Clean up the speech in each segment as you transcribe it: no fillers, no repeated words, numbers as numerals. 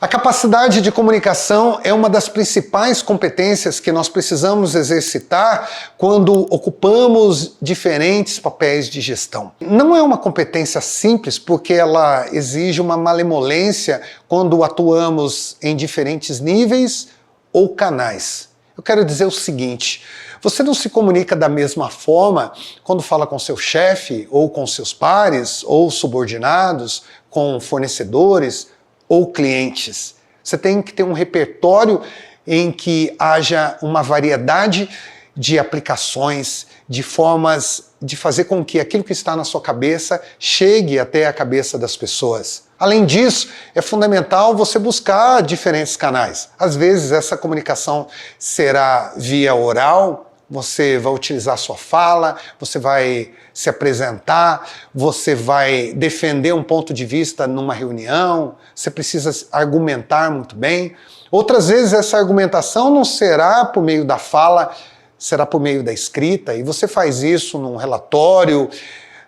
A capacidade de comunicação é uma das principais competências que nós precisamos exercitar quando ocupamos diferentes papéis de gestão. Não é uma competência simples porque ela exige uma malemolência quando atuamos em diferentes níveis ou canais. Eu quero dizer o seguinte: você não se comunica da mesma forma quando fala com seu chefe, ou com seus pares, ou subordinados, com fornecedores ou clientes. Você tem que ter um repertório em que haja uma variedade de aplicações, de formas de fazer com que aquilo que está na sua cabeça chegue até a cabeça das pessoas. Além disso, é fundamental você buscar diferentes canais. Às vezes essa comunicação será via oral, você vai utilizar sua fala, você vai se apresentar, você vai defender um ponto de vista numa reunião, você precisa argumentar muito bem. Outras vezes essa argumentação não será por meio da fala, será por meio da escrita, e você faz isso num relatório,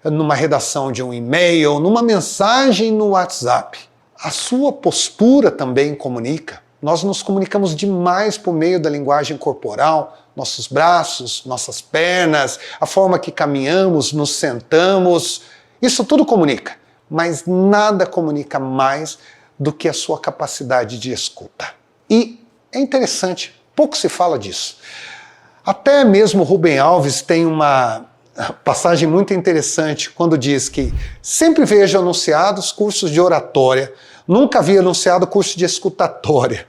numa redação de um e-mail, numa mensagem no WhatsApp. A sua postura também comunica. Nós nos comunicamos demais por meio da linguagem corporal, nossos braços, nossas pernas, a forma que caminhamos, nos sentamos. Isso tudo comunica, mas nada comunica mais do que a sua capacidade de escuta. E é interessante, pouco se fala disso. Até mesmo Rubem Alves tem uma passagem muito interessante quando diz que sempre vejo anunciados cursos de oratória, nunca vi anunciado curso de escutatória.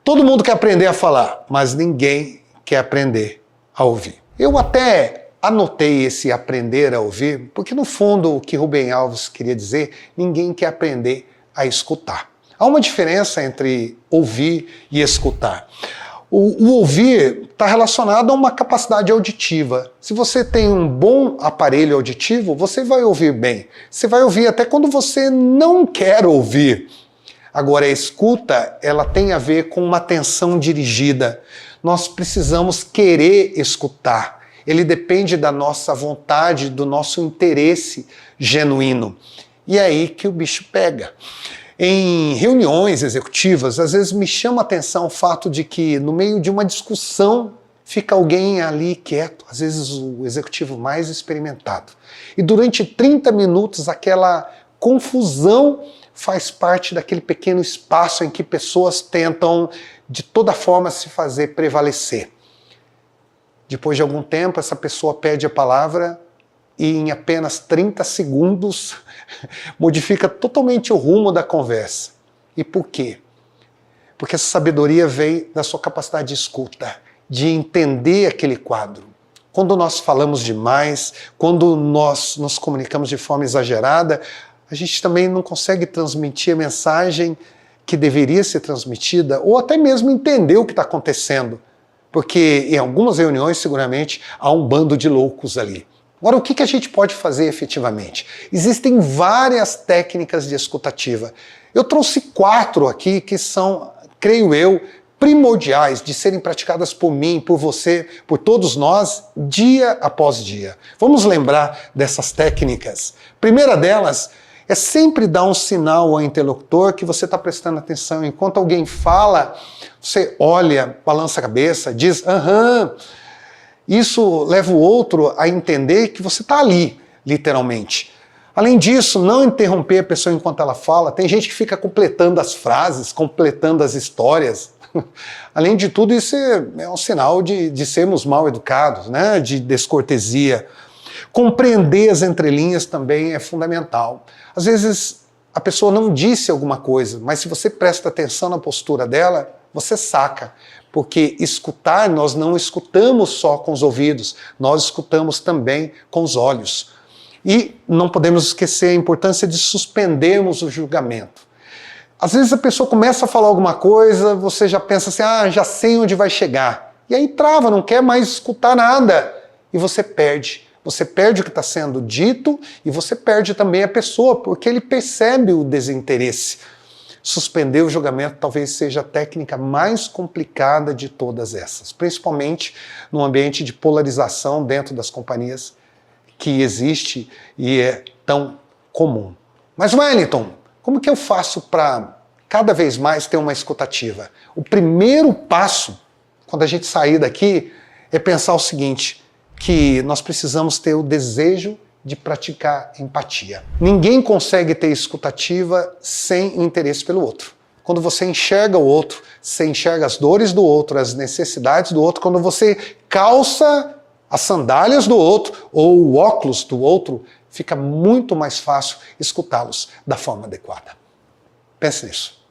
Todo mundo quer aprender a falar, mas ninguém quer aprender a ouvir. Eu até anotei esse aprender a ouvir, porque no fundo o que Rubem Alves queria dizer, ninguém quer aprender a escutar. Há uma diferença entre ouvir e escutar. O ouvir está relacionado a uma capacidade auditiva. Se você tem um bom aparelho auditivo, você vai ouvir bem. Você vai ouvir até quando você não quer ouvir. Agora, a escuta, ela tem a ver com uma atenção dirigida. Nós precisamos querer escutar. Ele depende da nossa vontade, do nosso interesse genuíno. E é aí que o bicho pega. Em reuniões executivas, às vezes me chama a atenção o fato de que no meio de uma discussão fica alguém ali quieto, às vezes o executivo mais experimentado. E durante 30 minutos aquela confusão faz parte daquele pequeno espaço em que pessoas tentam de toda forma se fazer prevalecer. Depois de algum tempo, essa pessoa pede a palavra e em apenas 30 segundos modifica totalmente o rumo da conversa. E por quê? Porque essa sabedoria vem da sua capacidade de escuta, de entender aquele quadro. Quando nós falamos demais, quando nós nos comunicamos de forma exagerada, a gente também não consegue transmitir a mensagem que deveria ser transmitida, ou até mesmo entender o que está acontecendo. Porque em algumas reuniões, seguramente, há um bando de loucos ali. Agora, o que a gente pode fazer efetivamente? Existem várias técnicas de escutativa. Eu trouxe 4 aqui que são, creio eu, primordiais de serem praticadas por mim, por você, por todos nós, dia após dia. Vamos lembrar dessas técnicas. A primeira delas é sempre dar um sinal ao interlocutor que você está prestando atenção. Enquanto alguém fala, você olha, balança a cabeça, diz aham. Isso leva o outro a entender que você está ali, literalmente. Além disso, não interromper a pessoa enquanto ela fala. Tem gente que fica completando as frases, completando as histórias. Além de tudo, isso é um sinal de sermos mal educados, né? De descortesia. Compreender as entrelinhas também é fundamental. Às vezes a pessoa não disse alguma coisa, mas se você presta atenção na postura dela, você saca. Porque escutar, nós não escutamos só com os ouvidos, nós escutamos também com os olhos. E não podemos esquecer a importância de suspendermos o julgamento. Às vezes a pessoa começa a falar alguma coisa, você já pensa assim, já sei onde vai chegar. E aí trava, não quer mais escutar nada. E você perde. Você perde o que está sendo dito e você perde também a pessoa, porque ele percebe o desinteresse. Suspender o julgamento talvez seja a técnica mais complicada de todas essas, principalmente num ambiente de polarização dentro das companhias que existe e é tão comum. Mas Wellington, como que eu faço para cada vez mais ter uma escutativa. O primeiro passo, quando a gente sair daqui, é pensar o seguinte, que nós precisamos ter o desejo de praticar empatia. Ninguém consegue ter escutativa sem interesse pelo outro. Quando você enxerga o outro, você enxerga as dores do outro, as necessidades do outro, quando você calça as sandálias do outro ou o óculos do outro, fica muito mais fácil escutá-los da forma adequada. Pense nisso.